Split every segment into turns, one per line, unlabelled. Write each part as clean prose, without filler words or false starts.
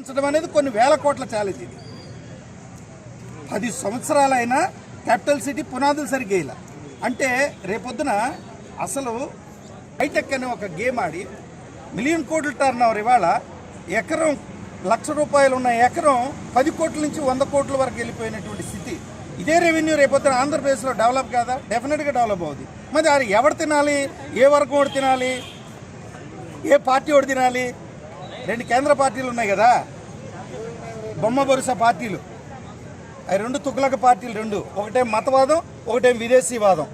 సాధించడం అనేది కొన్ని వేల కోట్ల ఛాలెంజ్. ఇది 10 సంవత్సరాలైనా క్యాపిటల్ సిటీ పునాదులు సరిగ్గా ఇలా అంటే రేపొద్దున అసలు హైటెక్ అనే ఒక గేమ్ ఆడి మిలియన్ కోట్ల టర్న్ ఓవర్ ఇవాళ ఎకరం ₹1,00,000 ఉన్న ఎకరం 10 కోట్ల నుంచి 100 కోట్ల వరకు వెళ్ళిపోయినటువంటి స్థితి. ఇదే రెవెన్యూ రేపొద్దున ఆంధ్రప్రదేశ్లో డెవలప్ కాదా? డెఫినెట్గా డెవలప్ అవుతుంది. మరి అది ఎవరు తినాలి? ఏ వర్గం ఒకటి తినాలి? ఏ పార్టీ ఒకటి తినాలి? 2 కేంద్ర పార్టీలు ఉన్నాయి కదా, బొమ్మ బొరుస పార్టీలు. అవి 2 తుగ్లక పార్టీలు, 2 ఒకటే మతవాదం, ఒకటే విదేశీవాదం.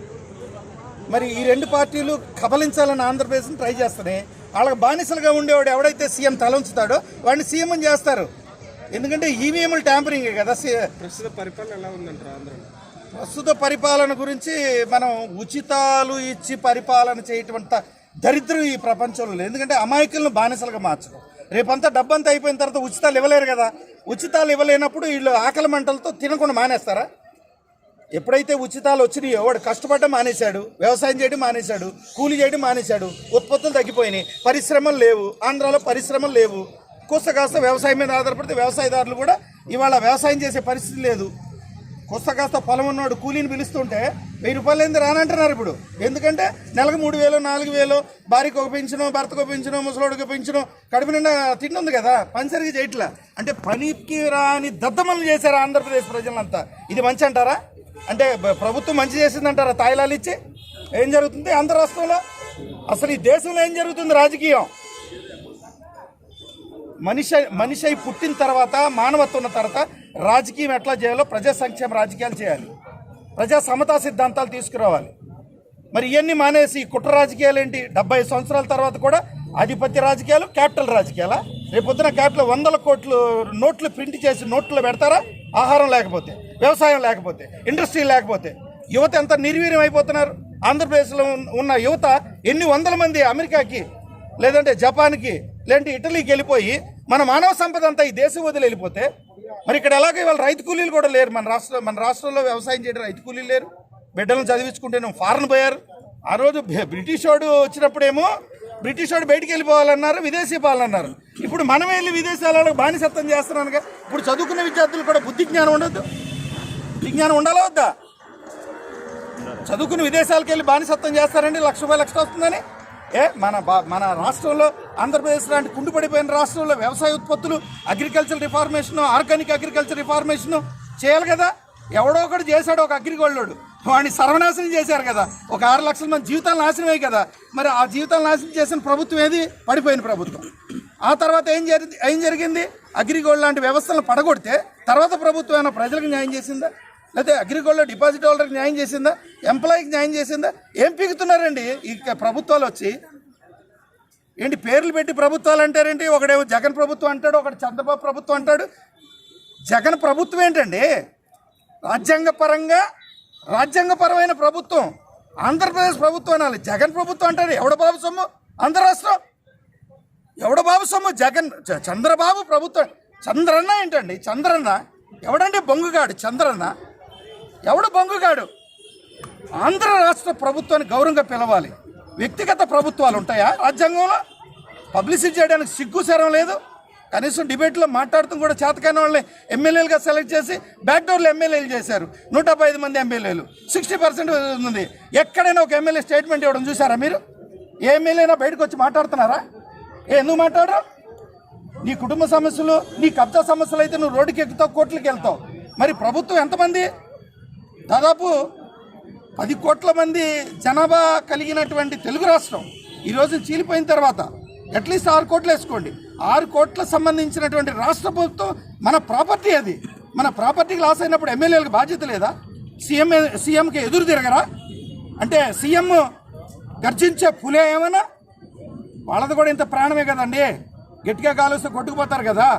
మరి ఈ 2 పార్టీలు కబలించాలని ఆంధ్రప్రదేశ్ని ట్రై చేస్తున్నాయి. వాళ్ళకి బానిసలుగా ఉండేవాడు ఎవడైతే సీఎం తలంచుతాడో వాడిని సీఎం అని చేస్తారు. ఎందుకంటే ఈవీఎంలు ట్యాంపరింగే కదా.
ప్రస్తుత పరిపాలన ఎలా ఉందంటారు ఆంధ్రలో?
ప్రస్తుత పరిపాలన గురించి మనం ఉచితాలు ఇచ్చి పరిపాలన చేయటంత దరిద్రం ఈ ప్రపంచంలో లేదు. ఎందుకంటే అమాయకులను బానిసలుగా మార్చడం. రేపంతా డబ్బంతా అయిపోయిన తర్వాత ఉచితాలు ఇవ్వలేరు కదా. ఉచితాలు ఇవ్వలేనప్పుడు వీళ్ళు ఆకలి మంటలతో తినకుండా మానేస్తారా? ఎప్పుడైతే ఉచితాలు వచ్చినాయో వాడు కష్టపడడం మానేశాడు, వ్యవసాయం చేయడం మానేశాడు, కూలి చేయడం మానేశాడు, ఉత్పత్తులు తగ్గిపోయినాయి, పరిశ్రమలు లేవు. ఆంధ్రాలో పరిశ్రమలు లేవు. కాస్త వ్యవసాయం మీద ఆధారపడితే వ్యవసాయదారులు కూడా ఇవాళ వ్యవసాయం చేసే పరిస్థితి లేదు. కాస్త పొలం ఉన్నవాడు కూలీని పిలుస్తుంటే 1000 రూపాయలు ఏంది రానంటున్నారు ఇప్పుడు. ఎందుకంటే నెలకు 3000, 4000, భార్యకు ఒక పెంచను, భర్తకు పెంచను, ముసలోడికి పెంచను, కడుపు నిండా తిండి ఉంది కదా, పని సరిగ్గా చేయట్లా. అంటే పనికి రాని దద్దమలు చేశారు ఆంధ్రప్రదేశ్ ప్రజలంతా. ఇది మంచి అంటారా? అంటే ప్రభుత్వం మంచి చేసిందంటారా? తాయిలాలు ఇచ్చి ఏం జరుగుతుంది ఆంధ్ర రాష్ట్రంలో? అసలు ఈ దేశంలో ఏం జరుగుతుంది? రాజకీయం మనిషి పుట్టిన తర్వాత, మానవత్వం ఉన్న తర్వాత రాజకీయం ఎట్లా చేయాలో ప్రజా సంక్షేమ రాజకీయాలు చేయాలి, ప్రజా సమతా సిద్ధాంతాలు తీసుకురావాలి. మరి ఇవన్నీ మానేసి కుట్ర రాజకీయాలు ఏంటి? 70 సంవత్సరాల తర్వాత కూడా ఆధిపత్య రాజకీయాలు, క్యాపిటల్ రాజకీయాలా? రేపొద్దున క్యాపిటల్ 100 కోట్ల నోట్లు ప్రింట్ చేసి నోట్లో పెడతారా? ఆహారం లేకపోతే, వ్యవసాయం లేకపోతే, ఇండస్ట్రీ లేకపోతే యువత ఎంత నిర్వీర్యం అయిపోతున్నారు. ఆంధ్రప్రదేశ్లో ఉన్న యువత ఎన్ని వందల మంది అమెరికాకి, లేదంటే జపాన్కి, లేదంటే ఇటలీకి వెళ్ళిపోయి మన మానవ సంపద అంతా ఈ దేశం వదిలి వెళ్ళిపోతే మరి ఇక్కడ ఎలాగో ఇవాళ రైతు కూలీలు కూడా లేరు. మన రాష్ట్రంలో వ్యవసాయం చేయడం రైతు కూలీలు లేరు. బిడ్డలను చదివించుకుంటేనే ఫారెన్ పోయారు. ఆ రోజు బ్రిటిష్ వాడు వచ్చినప్పుడేమో బ్రిటిష్ వాడు బయటికి వెళ్ళిపోవాలన్నారు, విదేశీ పాలన్నారు. ఇప్పుడు మనమే వెళ్ళి విదేశాలలో బానిసత్వం చేస్తున్నానుగా. ఇప్పుడు చదువుకున్న విద్యార్థులు కూడా బుద్ధి జ్ఞానం ఉండదు. విజ్ఞానం ఉండాలా వద్దా? చదువుకుని విదేశాలకు వెళ్ళి బానిసత్వం చేస్తారండి, ₹1,00,000 ఎక్స్ట్రా వస్తుందని. మన రాష్ట్రంలో ఆంధ్రప్రదేశ్ లాంటి కుండిపడిపోయిన రాష్ట్రంలో వ్యవసాయ ఉత్పత్తులు, agriculture reformation, organic agriculture reformation చేయాలి కదా. ఎవడో ఒకటి చేశాడు ఒక అగ్రిగోల్డ్, వాడిని సర్వనాశనం చేశారు కదా. ఒక 6 లక్షల మంది జీవితాలు నాశనమే కదా. మరి ఆ జీవితాలు నాశనం చేసిన ప్రభుత్వం ఏది? పడిపోయిన ప్రభుత్వం. ఆ తర్వాత ఏం జరిగింది? అగ్రిగోల్డ్ లాంటి వ్యవస్థలను పడగొడితే తర్వాత ప్రభుత్వం ఏమైనా ప్రజలకు న్యాయం చేసిందా? లేకపోతే అగ్రిగోల్డ్లో డిపాజిట్ హోల్డర్కి న్యాయం చేసిందా? ఎంప్లాయీకి న్యాయం చేసిందా? ఏం పీకుతున్నారండి ఇక ప్రభుత్వాలు వచ్చి? ఏంటి పేర్లు పెట్టి ప్రభుత్వాలు అంటారేంటి? ఒకడేమో జగన్ ప్రభుత్వం అంటాడు, ఒకటి చంద్రబాబు ప్రభుత్వం అంటాడు. జగన్ ప్రభుత్వం ఏంటండి? రాజ్యాంగపరమైన ప్రభుత్వం ఆంధ్రప్రదేశ్ ప్రభుత్వం అనాలి. జగన్ ప్రభుత్వం అంటారు. ఎవడ బాబు సొమ్ము ఆంధ్ర రాష్ట్రం? ఎవడ బాబు సొమ్ము? జగన్ చంద్రబాబు ప్రభుత్వం. చంద్రన్న ఏంటండి? చంద్రన్న ఎవడండి? బొంగుగాడు చంద్రన్న. ఎవడు బొంగుగాడు? ఆంధ్ర రాష్ట్ర ప్రభుత్వాన్ని గౌరవంగా పిలవాలి. వ్యక్తిగత ప్రభుత్వాలు ఉంటాయా రాజ్యాంగంలో? పబ్లిసిటీ చేయడానికి సిగ్గు శరం లేదు. కనీసం డిబేట్లో మాట్లాడుతూ కూడా చేతకాని వాళ్ళని ఎమ్మెల్యేలుగా సెలెక్ట్ చేసి బ్యాక్డోర్లో ఎమ్మెల్యేలు చేశారు. 105 మంది ఎమ్మెల్యేలు, 60% ఉంది. ఎక్కడైనా ఒక ఎమ్మెల్యే స్టేట్మెంట్ ఇవ్వడం చూసారా మీరు? ఏ ఎమ్మెల్యేనా బయటకు వచ్చి మాట్లాడుతున్నారా? ఎందుకు మాట్లాడరు? నీ కుటుంబ సమస్యలు, నీ కబ్జా సమస్యలు అయితే నువ్వు రోడ్డుకి ఎక్కుతావు, కోర్టులకు వెళ్తావు. మరి ప్రభుత్వం ఎంతమంది? దాదాపు 10 కోట్ల మంది జనాభా కలిగినటువంటి తెలుగు రాష్ట్రం ఈరోజు చీలిపోయిన తర్వాత అట్లీస్ట్ 6 కోట్లు వేసుకోండి. 6 కోట్లకు సంబంధించినటువంటి రాష్ట్ర ప్రభుత్వం మన ప్రాపర్టీ. అది మన ప్రాపర్టీకి లాస్ అయినప్పుడు ఎమ్మెల్యేలకు బాధ్యత లేదా? సీఎంకి ఎదురు తిరగరా? అంటే సీఎం గర్జించే పులే ఏమన్నా? వాళ్ళది కూడా ఇంత ప్రాణమే కదండి. గట్టిగా కాలుస్తే కొట్టుకుపోతారు కదా.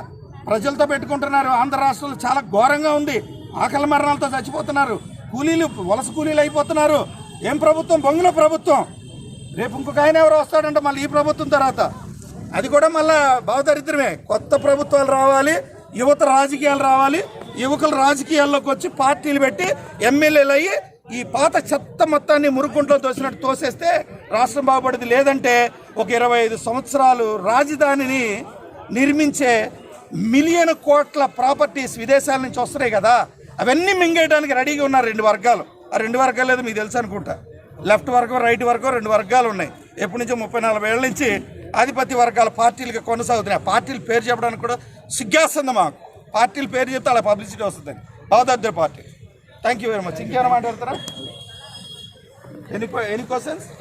ప్రజలతో పెట్టుకుంటున్నారు. ఆంధ్ర రాష్ట్రంలో చాలా ఘోరంగా ఉంది. ఆకలి మరణాలతో చచ్చిపోతున్నారు. కూలీలు వలస కూలీలు అయిపోతున్నారు. ఏం ప్రభుత్వం? బొంగుల ప్రభుత్వం. రేపు ఇంకొక ఆయన ఎవరో వస్తాడంటే మళ్ళీ ఈ ప్రభుత్వం తర్వాత అది కూడా మళ్ళీ భావదరిద్రమే. కొత్త ప్రభుత్వాలు రావాలి, యువత రాజకీయాలు రావాలి. యువకులు రాజకీయాల్లోకి వచ్చి పార్టీలు పెట్టి ఎమ్మెల్యేలు అయ్యి ఈ పాత చెత్త మొత్తాన్ని మురుకుంట్లో తోసినట్టు తోసేస్తే రాష్ట్రం బాగుపడేది. లేదంటే ఒక 25 సంవత్సరాలు రాజధానిని నిర్మించే మిలియన్ కోట్ల ప్రాపర్టీస్ విదేశాల నుంచి వస్తున్నాయి కదా, అవన్నీ మింగేయడానికి రెడీగా ఉన్నారు 2 వర్గాలు. ఆ 2 వర్గాలు ఏదో మీకు తెలుసు అనుకుంటా. లెఫ్ట్ వర్గం, రైట్ వర్గం, 2 వర్గాలు ఉన్నాయి. ఎప్పటి నుంచో 30-40 ఏళ్ళ నుంచి ఆధిపత్య వర్గాల పార్టీలుగా కొనసాగుతున్నాయి. ఆ పార్టీల పేరు చెప్పడానికి కూడా సిగ్గేస్తుంది మాకు. పార్టీల పేరు చెప్తే అలా పబ్లిసిటీ వస్తుంది. బాధ party. Thank you very much. ఇంకేమైనా మాట్లాడతారా? Any questions?